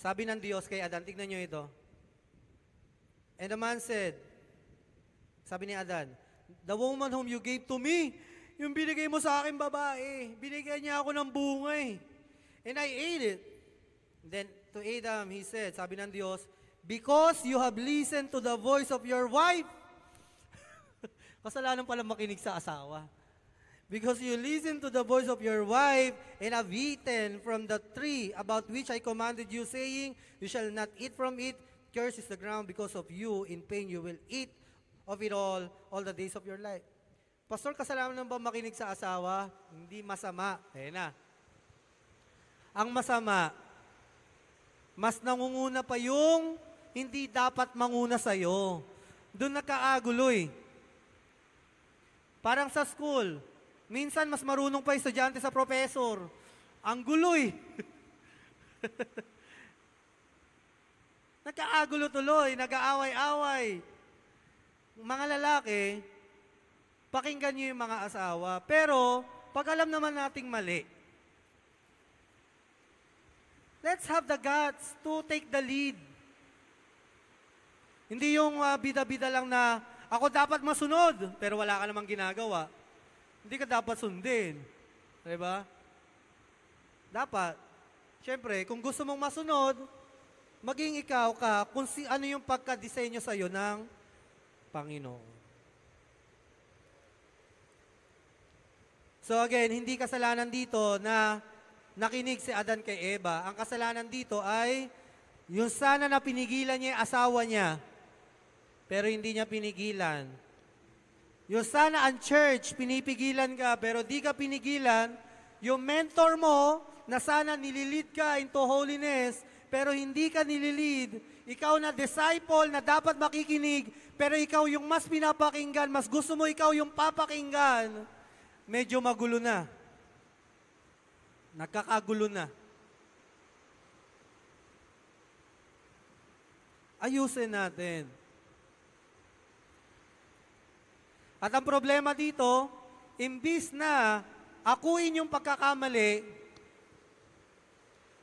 Sabi ng Diyos kay Adan, tignan nyo ito. And the man said, sabi ni Adan, the woman whom you gave to me, yung binigay mo sa akin babae, binigyan niya ako ng bunga eh. And I ate it. Then to Adam, he said, sabi ng Diyos, because you have listened to the voice of your wife. Kasalanan pala makinig sa asawa. Because you listened to the voice of your wife and have eaten from the tree about which I commanded you, saying, you shall not eat from it. Cursed is the ground because of you. In pain you will eat of it all the days of your life. Pastor, kasalanan ba makinig sa asawa? Hindi masama. Ayan na. Ang masama, mas nangunguna pa yung hindi dapat manguna sa'yo. Doon nakaagulo eh. Parang sa school, minsan mas marunong pa estudyante sa professor. Ang gulo eh. Nagkaagulo tuloy, nag-aaway-away. Mga lalaki, pakinggan nyo yung mga asawa. Pero, pag alam naman nating mali, let's have the guts to take the lead. Hindi yung bida-bida lang na, ako dapat masunod, pero wala ka namang ginagawa. Hindi ka dapat sundin. Diba? Dapat, syempre, kung gusto mong masunod, maging ikaw ka kung ano yung pagka-disenyo sa'yo ng Panginoon. So again, hindi kasalanan dito na nakinig si Adan kay Eva. Ang kasalanan dito ay yung sana na pinigilan niya yung asawa niya, pero hindi niya pinigilan. Yung sana ang church, pinipigilan ka, pero di ka pinigilan. Yung mentor mo, na sana nililid ka into holiness, pero hindi ka nililid. Ikaw na disciple na dapat makikinig, pero ikaw yung mas pinapakinggan, mas gusto mo ikaw yung papakinggan. Medyo magulo na. Nagkakagulo na. Ayusin natin. At ang problema dito, imbis na akuin yung pagkakamali,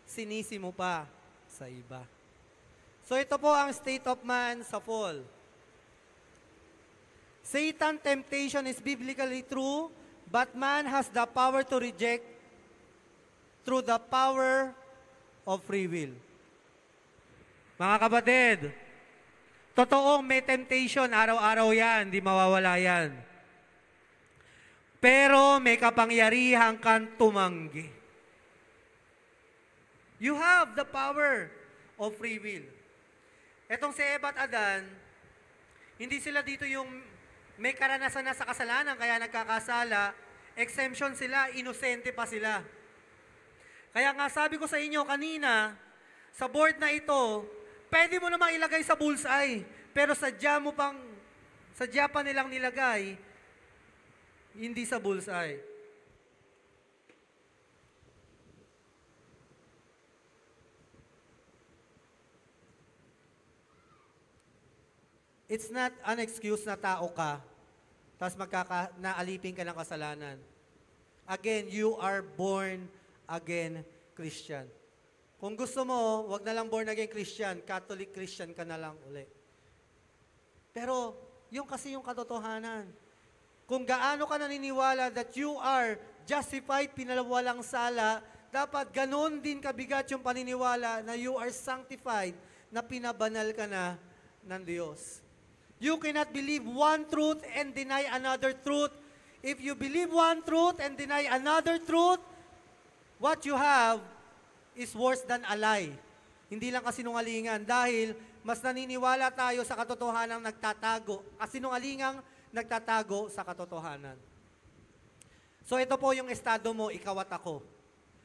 sinisi mo pa sa iba. So ito po ang state of man sa fall. Satan temptation is biblically true, but man has the power to reject through the power of free will. Mga kapatid, totoong may temptation, araw-araw yan, di mawawala yan. Pero may kapangyarihan kang tumanggi. You have the power of free will. Etong si Eva at Adan, hindi sila dito yung may karanasan na sa kasalanan, kaya nagkakasala, exemption sila, inosente pa sila. Kaya nga sabi ko sa inyo kanina, sa board na ito, pwede mo namang ilagay sa bullseye, pero sadya pa nilang nilagay, hindi sa bullseye. It's not an excuse na tao ka, tapos naalipin ka ng kasalanan. Again, you are born again Christian. Kung gusto mo, wag na lang born again Christian, Catholic Christian ka na lang uli. Pero, yung kasi yung katotohanan. Kung gaano ka naniniwala that you are justified, pinawalang sala, dapat ganon din kabigat yung paniniwala na you are sanctified, na pinabanal ka na ng Diyos. You cannot believe one truth and deny another truth. If you believe one truth and deny another truth, what you have is worse than a lie. Hindi lang kasinungalingan dahil mas naniniwala tayo sa katotohanan nagtatago. Kasinungalingang nagtatago sa katotohanan. So ito po yung estado mo, ikaw at ako.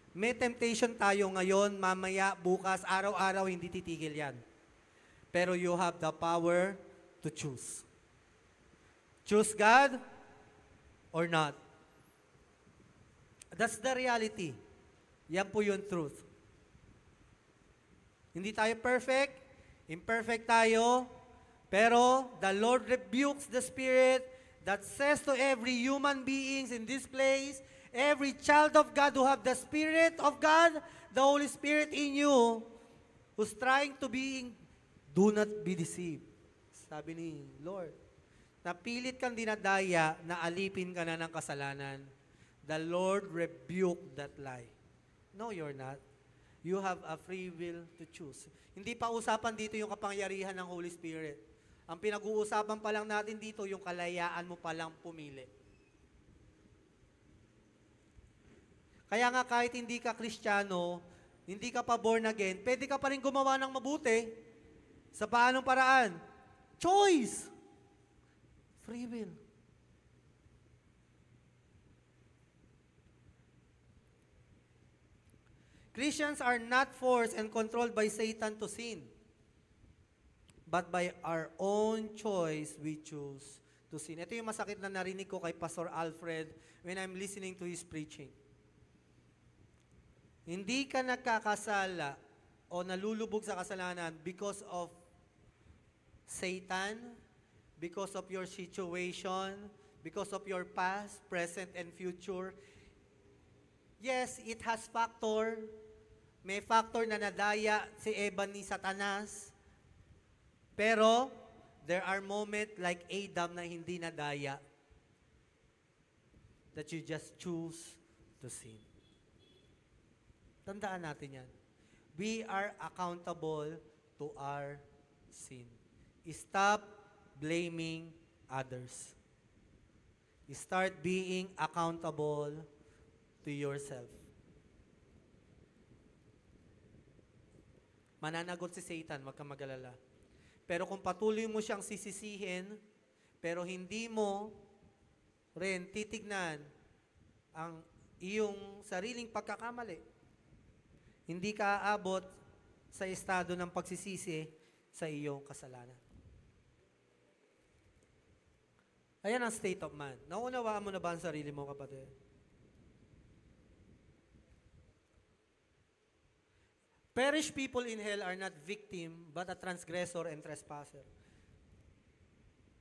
May temptation tayo ngayon, mamaya, bukas, araw-araw, hindi titigil yan. Pero you have the power to choose. Choose God or not. That's the reality. Yan po yung truth. Hindi tayo perfect, imperfect tayo, pero the Lord rebukes the spirit that says to every human beings in this place, every child of God who have the Spirit of God, the Holy Spirit in you, who's trying to be, do not be deceived. Sabi ni Lord, napilit kang dinadaya na alipin ka na ng kasalanan. The Lord rebuked that lie. No, you're not. You have a free will to choose. Hindi pa usapan dito yung kapangyarihan ng Holy Spirit. Ang pinag-uusapan pa lang natin dito, yung kalayaan mo palang pumili. Kaya nga kahit hindi ka Kristiyano, hindi ka pa born again, pwede ka pa rin gumawa ng mabuti. Sa paanong paraan? Choice! Free will. Christians are not forced and controlled by Satan to sin. But by our own choice, we choose to sin. Ito yung masakit na narinig ko kay Pastor Alfred when I'm listening to his preaching. Hindi ka nagkakasala o nalulubog sa kasalanan because of Satan, because of your situation, because of your past, present, and future. Yes, it has factor. May factor na nadaya si Eva ni Satanas. Pero, there are moments like Adam na hindi nadaya that you just choose to sin. Tandaan natin yan. We are accountable to our sin. Stop blaming others. Start being accountable to yourself. Mananagot si Satan, wag kang mag-alala. Pero kung patuloy mo siyang sisisihin, pero hindi mo rin titignan ang iyong sariling pagkakamali, hindi ka aabot sa estado ng pagsisisi sa iyong kasalanan. Ayan ang state of man. Naunawaan mo na ba ang sarili mo, kapatid? Perished people in hell are not victim, but a transgressor and trespasser.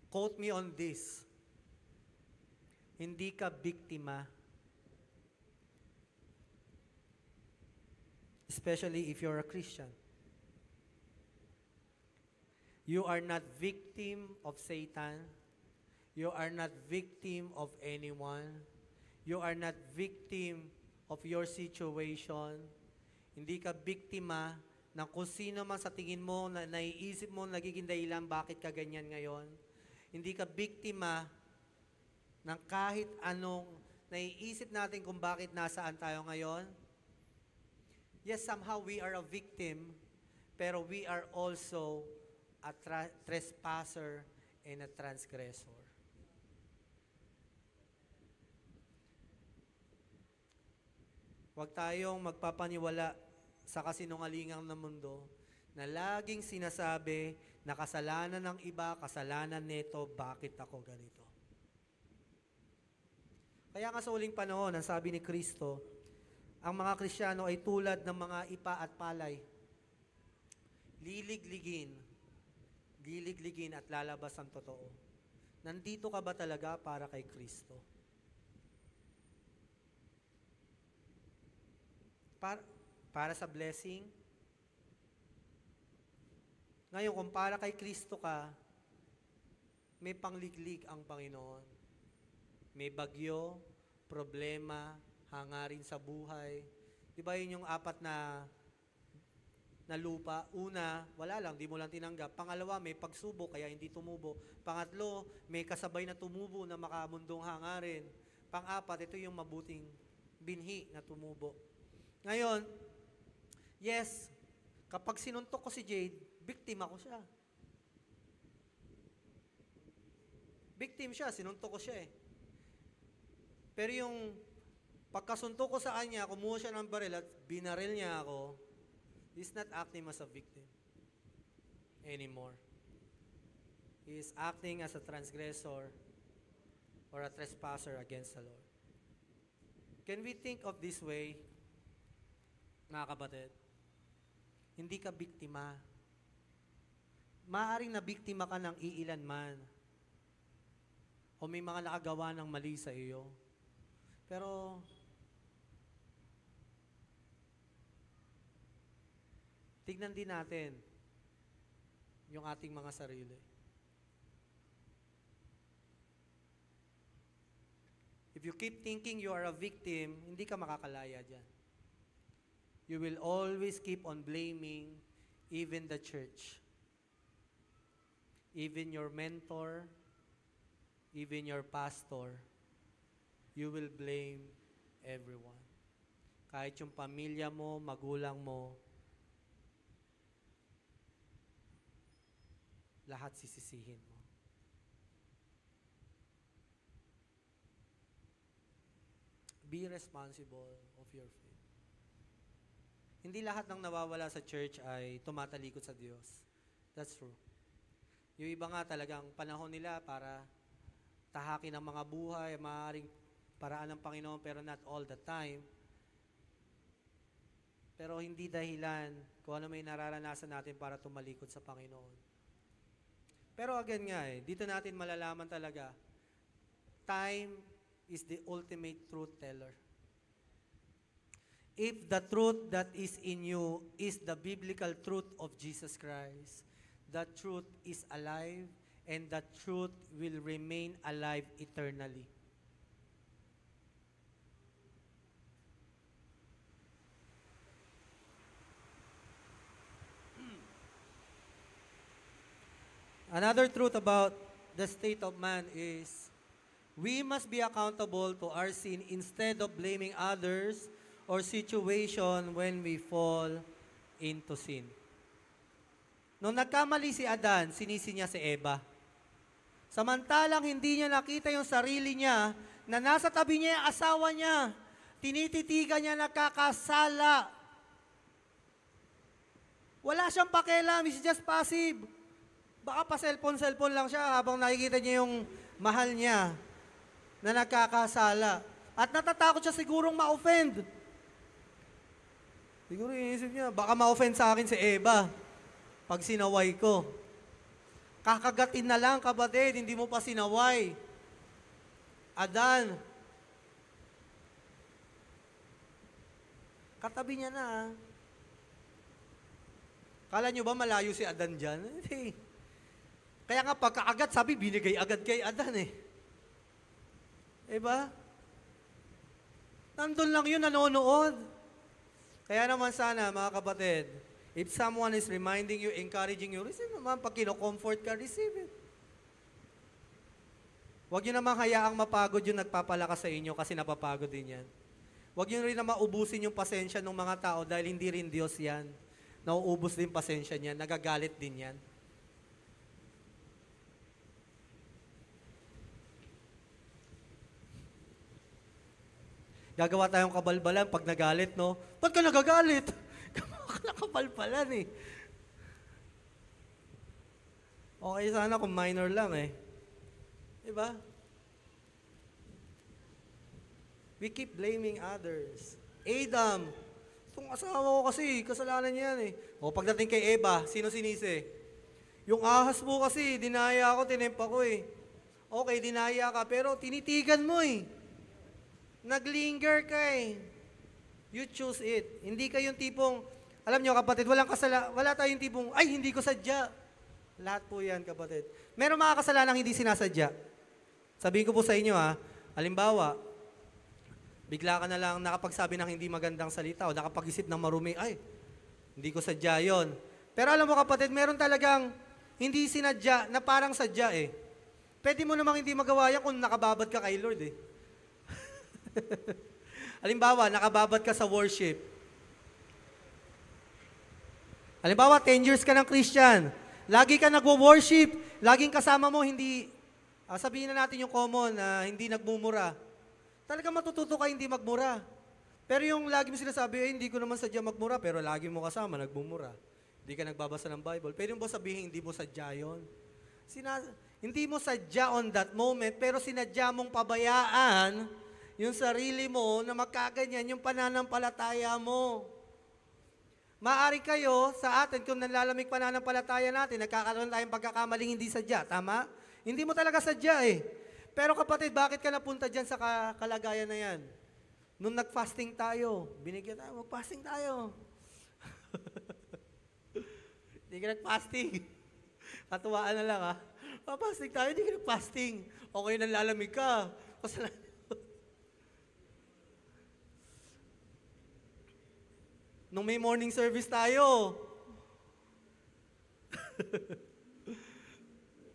Quote me on this. Hindi ka biktima. Especially if you're a Christian. You are not victim of Satan. You are not victim of anyone. You are not victim of your situation. Hindi ka biktima ng kung sino man sa tingin mo na naiisip mo nagiging dahilan bakit ka ganyan ngayon. Hindi ka biktima ng kahit anong naiisip natin kung bakit nasaan tayo ngayon. Yes, somehow we are a victim, pero we are also a trespasser and a transgressor. Huwag tayong magpapaniwala sa kasinungalingang ng mundo na laging sinasabi na kasalanan ng iba, kasalanan nito, bakit ako ganito? Kaya nga sa uling panahon, ang sabi ni Kristo, ang mga Kristiyano ay tulad ng mga ipa at palay. Liligligin at lalabas ang totoo. Nandito ka ba talaga para kay Kristo? Para sa blessing? Ngayon, kung para kay Kristo ka, may pangliglig ang Panginoon. May bagyo, problema, hangarin sa buhay. Di ba yun yung apat na lupa? Una, wala lang, di mo lang tinanggap. Pangalawa, may pagsubok, kaya hindi tumubo. Pangatlo, may kasabay na tumubo na makamundong hangarin. Pang-apat, ito yung mabuting binhi na tumubo. Ngayon, yes, kapag sinuntok ko si Jade, biktima ko siya. Victim siya, sinuntok ko siya eh. Pero yung pagkasuntok ko sa kanya, kumuha siya ng baril at binaril niya ako, he's not acting as a victim anymore. He is acting as a transgressor or a trespasser against the Lord. Can we think of this way? Mga kapatid, hindi ka biktima. Maaaring na biktima ka ng iilan man. O may mga nakagawa ng mali sa iyo. Pero, tignan din natin yung ating mga sarili. If you keep thinking you are a victim, hindi ka makakalaya dyan. You will always keep on blaming even the church. Even your mentor, even your pastor, you will blame everyone. Kahit yung pamilya mo, magulang mo, lahat sisisihin mo. Be responsible of your faith. Hindi lahat ng nawawala sa church ay tumatalikod sa Diyos. That's true. Yung iba nga talagang panahon nila para tahakin ang mga buhay, maaaring paraan ng Panginoon, pero not all the time. Pero hindi dahilan kung ano may nararanasan natin para tumalikod sa Panginoon. Pero again nga dito natin malalaman talaga, time is the ultimate truth teller. If the truth that is in you is the biblical truth of Jesus Christ, that truth is alive and that truth will remain alive eternally. Another truth about the state of man is we must be accountable to our sin instead of blaming others or situation when we fall into sin. Nung nagkamali si Adan, sinisi niya si Eva. Samantalang hindi niya nakita yung sarili niya na nasa tabi niya yung asawa niya. Tinititigan niya nakakasala. Wala siyang pakialam, he's just passive. Baka pa cellphone lang siya habang nakikita niya yung mahal niya na nagkakasala. At natatakot siya sigurong ma-offend. Siguro inisip niya, baka ma-offend sa akin si Eva pag sinaway ko. Kakagatin na lang, kapatid, hindi mo pa sinaway. Adan. Katabi niya na. Kala niyo ba malayo si Adan dyan? Hindi. Kaya nga pagkaagat, sabi, binigay agad kay Adan Diba? Nandun lang yun, nanonood. Kaya naman sana, mga kapatid, if someone is reminding you, encouraging you, receive naman. Pag kino-comfort ka, receive it. Huwag nyo naman hayaang mapagod yung nagpapalakas sa inyo kasi napapagod din yan. Huwag nyo rin na maubusin yung pasensya ng mga tao dahil hindi rin Diyos yan. Nauubos din pasensya niyan, nagagalit din yan. Gagawa tayong kabalbalan pag nagalit, no? Ba't ka nagagalit? Nakabalbalan Okay sana kung minor lang Diba? We keep blaming others. Adam, itong asawa ko kasi, kasalanan niya yan pagdating kay Eva, sino sinisi? Yung ahas mo kasi, dinaya ako, tinempa ko Okay, dinaya ka, pero tinitigan mo Naglinger ka You choose it. Hindi ka yung tipong, alam nyo kapatid, wala tayong tipong, ay, hindi ko sadya. Lahat po yan, kapatid. Meron mga kasalanang hindi sinasadya. Sabihin ko po sa inyo, halimbawa, bigla ka na lang nakapagsabi ng hindi magandang salita o nakapag-isip ng marumi, ay, hindi ko sadya yon. Pero alam mo kapatid, meron talagang hindi sinadya na parang sadya Pwede mo namang hindi magawa yan kung nakababad ka kay Lord Halimbawa, nakababad ka sa worship. Halimbawa, 10 years ka ng Christian. Lagi ka nagwo-worship. Laging kasama mo, hindi, sabihin na natin yung common na hindi nagmumura. Talaga matututo ka hindi magmura. Pero yung lagi mo sinasabi, hindi ko naman sadya magmura, pero lagi mo kasama, nagmumura. Hindi ka nagbabasa ng Bible. Pwede mo sabihin, hindi mo sadya yun. Hindi mo sadya on that moment, pero sinadya mong pabayaan yung sarili mo na magkaganyan yung pananampalataya mo. Maari kayo sa atin, kung nanlalamig pananampalataya natin, nagkakaroon tayong pagkakamaling hindi sadya. Tama? Hindi mo talaga sadya Pero kapatid, bakit ka napunta dyan sa kalagayan na yan? Nung nag-fasting tayo, binigyan tayo, mag-fasting tayo. Hindi ka nag-fasting. Katuwaan na lang ha. Fasting tayo, hindi ka nag-fasting. Okay, nanlalamig ka. Kasalanan. Nung may morning service tayo,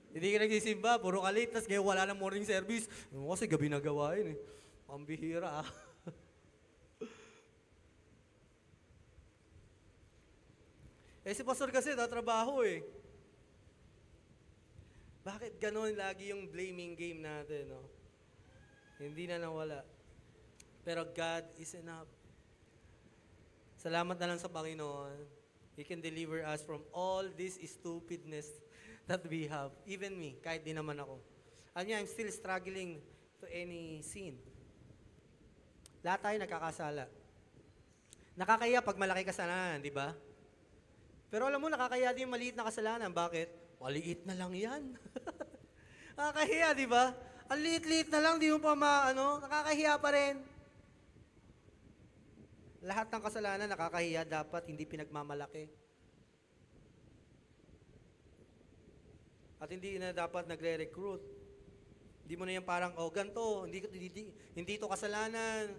hindi ka nagsisimba, puro ka late, tapos ngayon wala ng morning service. Kasi gabi na gawain eh. Pambihira ah. Si pastor kasi tatrabaho eh. Bakit ganon lagi yung blaming game natin, no? Hindi na nawala. Pero God is enough. Salamat na lang sa Panginoon. He can deliver us from all this stupidness that we have. Even me, kahit di naman ako. I'm still struggling to any sin. Lahat tayo nagkakasala. Nakakaya pag malaki kasalanan, di ba? Pero alam mo, nakakaya din yung maliit na kasalanan. Bakit? Maliit na lang yan. Nakakahiya, di ba? Ang liit-liit na lang, di mo pa nakakahiya pa rin. Lahat ng kasalanan nakakahiya, dapat hindi pinagmamalaki. At hindi na dapat nagre-recruit. Hindi mo na yan parang, ganito, hindi ito kasalanan.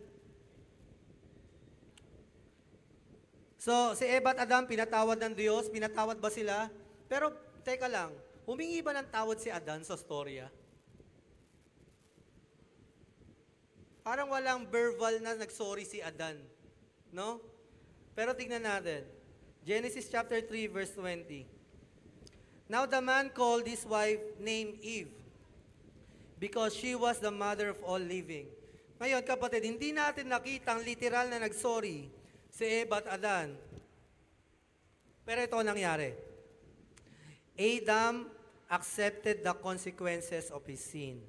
So, si Eva at Adam, pinatawad ng Diyos, pinatawad ba sila? Pero, teka lang, humingi ba ng tawad si Adan sa storya? Parang walang verbal na nag-sorry si Adan. No? Pero tignan natin. Genesis chapter 3 verse 20. Now the man called his wife named Eve because she was the mother of all living. Ngayon kapatid, hindi natin nakita ang literal na nag-sorry si Eva at Adan. Pero ito ang nangyari. Adam accepted the consequences of his sin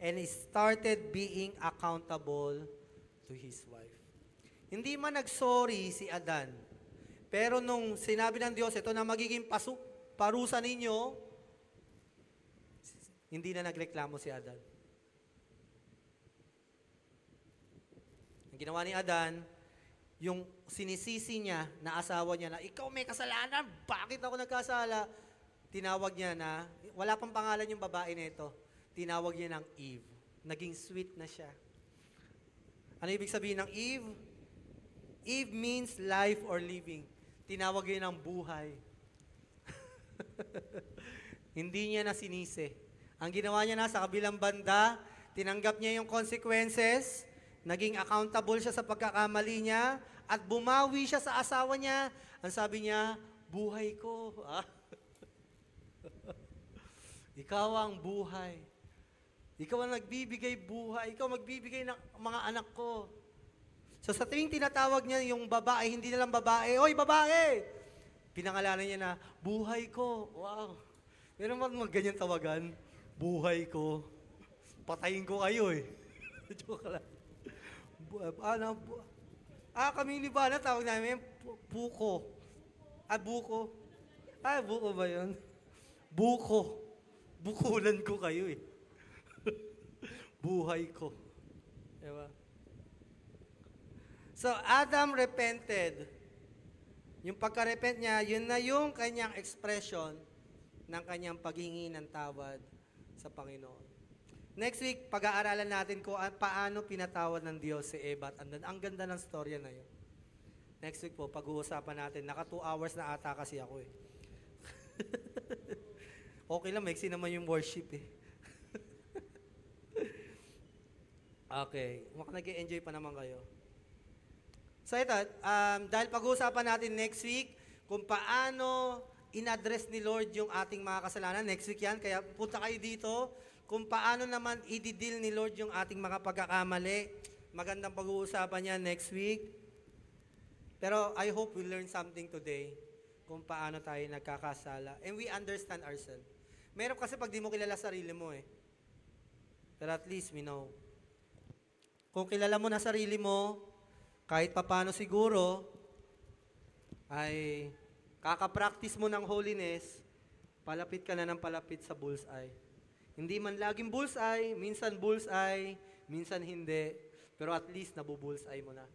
and he started being accountable to his wife. Hindi man nag-sorry si Adan. Pero nung sinabi ng Diyos, ito na magiging parusa ninyo, hindi na nagreklamo si Adan. Ang ginawa ni Adan, yung sinisisi niya na asawa niya na, ikaw may kasalanan, bakit ako nagkasala? Tinawag niya na, wala pang pangalan yung babae na ito, tinawag niya ng Eve. Naging sweet na siya. Ano ibig sabihin ng Eve? Eve means life or living. Tinawag niya ng buhay. Hindi niya na sinisi. Ang ginawa niya na sa kabilang banda, tinanggap niya yung consequences, naging accountable siya sa pagkakamali niya, at bumawi siya sa asawa niya. Ang sabi niya, buhay ko. Ikaw ang buhay. Ikaw ang nagbibigay buhay. Ikaw magbibigay ng mga anak ko. So sa tuwing tinatawag niya yung babae, hindi na lang babae, oy babae! Pinangalanan niya na, buhay ko. Wow. Meron mga ganyan tawagan, buhay ko. Patayin ko kayo eh. Joke lang. Kami ni Bana, tawag namin, buko. Buko. Buko ba yun? Buko. Bukulan ko kayo eh. Buhay ko. Diba? So, Adam repented. Yung pagka-repent niya, yun na yung kanyang expression ng kanyang paghingi ng tawad sa Panginoon. Next week, pag-aaralan natin kung paano pinatawad ng Diyos si Eva at Adan. Ang ganda ng storya na yun. Next week po, pag-uusapan natin. Naka 2 hours na ata kasi ako eh. Okay lang, maiksi naman yung worship eh. Okay, mukhang nag-enjoy pa naman kayo. So ito, dahil pag-uusapan natin next week kung paano in-address ni Lord yung ating mga kasalanan. Next week yan, kaya punta kayo dito. Kung paano naman i-deal ni Lord yung ating mga pagkakamali. Magandang pag-uusapan yan next week. Pero I hope we learn something today kung paano tayo nagkakasala. And we understand ourselves. Meron kasi pag di mo kilala sarili mo eh. Pero at least we know. Kung kilala mo na sarili mo, kahit papano siguro, ay kakapractice mo ng holiness, palapit ka na ng palapit sa bullseye. Hindi man laging bullseye, minsan hindi, pero at least nabubullseye mo na.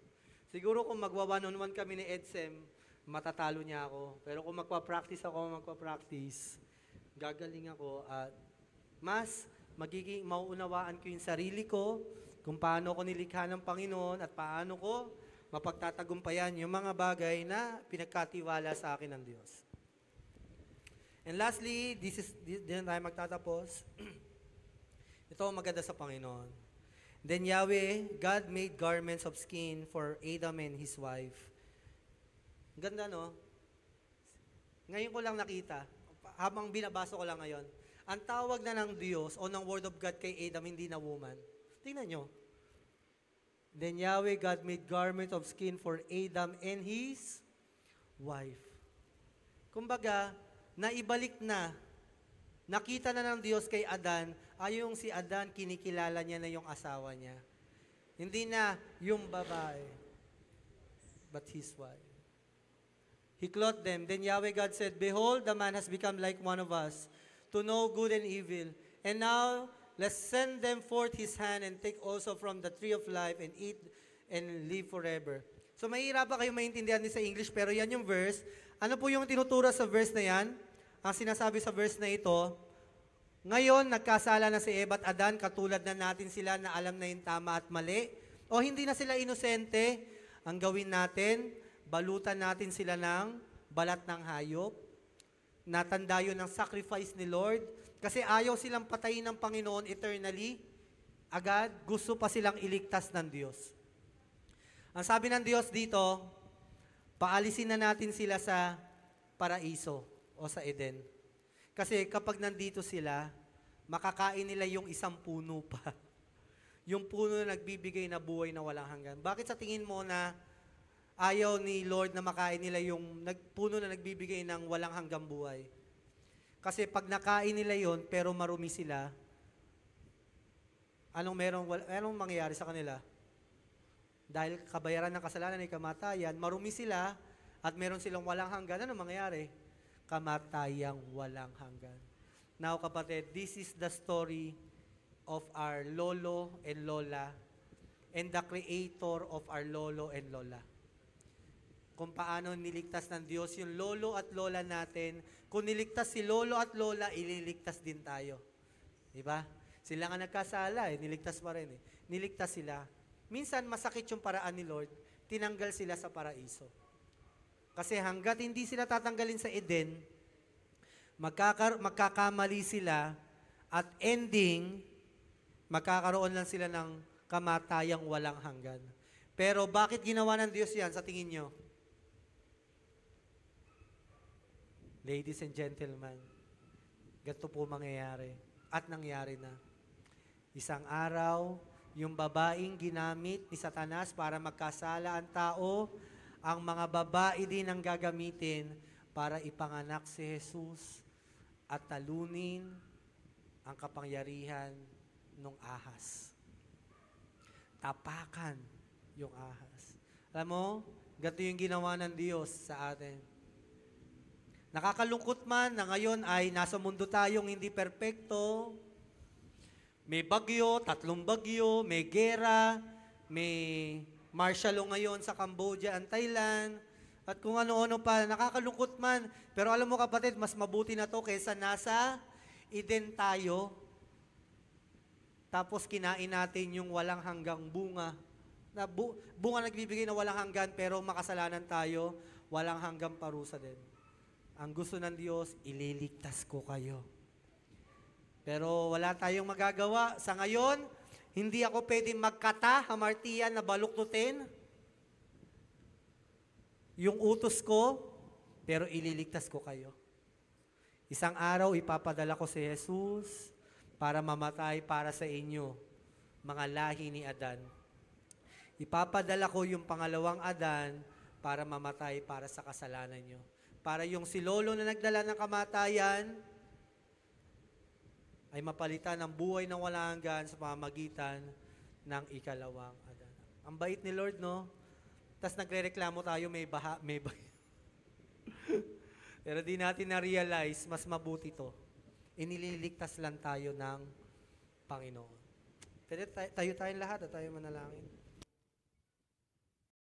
Siguro kung magwa one-on-one kami ni Edsem, matatalo niya ako. Pero kung magpa-practice, gagaling ako at mas mauunawaan ko yung sarili ko, kung paano ko nilikha ng Panginoon at paano ko mapagtatagumpayan yung mga bagay na pinagkatiwala sa akin ng Diyos. And lastly, din tayo magtatapos. Ito ang maganda sa Panginoon. Then Yahweh, God made garments of skin for Adam and his wife. Ganda, no? Ngayon ko lang nakita, habang binabasa ko lang ngayon, ang tawag na ng Diyos o ng Word of God kay Adam, hindi na woman. Tingnan nyo. Then Yahweh, God made garment of skin for Adam and his wife. Kumbaga, naibalik na. Nakita na ng Diyos kay Adan, yung si Adan, kinikilala niya na yung asawa niya. Hindi na yung babae, but his wife. He clothed them. Then Yahweh God said, Behold, the man has become like one of us, to know good and evil. And now, let's send them forth his hand and take also from the tree of life and eat and live forever. So mahirap ba kayo maintindihan din sa English, pero yan yung verse. Ano po yung tinuturo sa verse na yan? Ang sinasabi sa verse na ito, ngayon, nagkasala na si Eva at Adan, katulad na natin sila na alam na yung tama at mali. O hindi na sila inosente, ang gawin natin, balutan natin sila ng balat ng hayop. Natanda yun ng sacrifice ni Lord. Kasi ayaw silang patayin ng Panginoon eternally. Agad, gusto pa silang iligtas ng Diyos. Ang sabi ng Diyos dito, paalisin na natin sila sa paraiso o sa Eden. Kasi kapag nandito sila, makakain nila yung isang puno pa. Yung puno na nagbibigay na buhay na walang hanggan. Bakit sa tingin mo na ayaw ni Lord na makain nila yung puno na nagbibigay ng walang hanggang buhay? Kasi pag nakain nila yon pero marumi sila, anong mangyayari sa kanila? Dahil kabayaran ng kasalanan ay kamatayan, marumi sila at meron silang walang hanggan, anong mangyayari? Kamatayang walang hanggan. Now, kapatid, this is the story of our lolo and lola and the creator of our lolo and lola. Kung paano niligtas ng Diyos yung lolo at lola natin. Kung niligtas si lolo at lola, ililigtas din tayo. Diba? Sila nga nagkasala, niligtas pa rin. Niligtas sila. Minsan, masakit yung paraan ni Lord, tinanggal sila sa paraiso. Kasi hanggat hindi sila tatanggalin sa Eden, magkakamali sila at ending, magkakaroon lang sila ng kamatayang walang hanggan. Pero bakit ginawa ng Diyos yan sa tingin nyo? Ladies and gentlemen, ganito po mangyayari at nangyari na. Isang araw, yung babaeng ginamit ni Satanas para magkasala ang tao, ang mga babae din ang gagamitin para ipanganak si Jesus at talunin ang kapangyarihan ng ahas. Tapakan yung ahas. Alam mo, ganito yung ginawa ng Diyos sa atin. Nakakalungkot man na ngayon ay nasa mundo tayong hindi perpekto. May bagyo, 3 bagyo, may gera, may martial law ngayon sa Cambodia and Thailand, at kung ano-ano pa, nakakalungkot man. Pero alam mo kapatid, mas mabuti na to kaysa nasa Eden tayo, tapos kinain natin yung walang hanggang bunga. Bunga nagbibigay na walang hanggan, pero makasalanan tayo, walang hanggang parusa din. Ang gusto ng Diyos, ililigtas ko kayo. Pero wala tayong magagawa. Sa ngayon, hindi ako pwedeng magkata, hamartiyan na baluktutin yung utos ko, pero ililigtas ko kayo. Isang araw, ipapadala ko si Jesus para mamatay para sa inyo, mga lahi ni Adan. Ipapadala ko yung pangalawang Adan para mamatay para sa kasalanan nyo. Para yung si Lolo na nagdala ng kamatayan ay mapalitan ng buhay ng walang hanggan sa pamamagitan ng ikalawang Adan. Ang bait ni Lord, no? Tapos nagre-reklamo tayo, may baha. Pero di natin na-realize, mas mabuti to. Inililigtas lang tayo ng Panginoon. Pero tayo tayong lahat at tayo manalangin.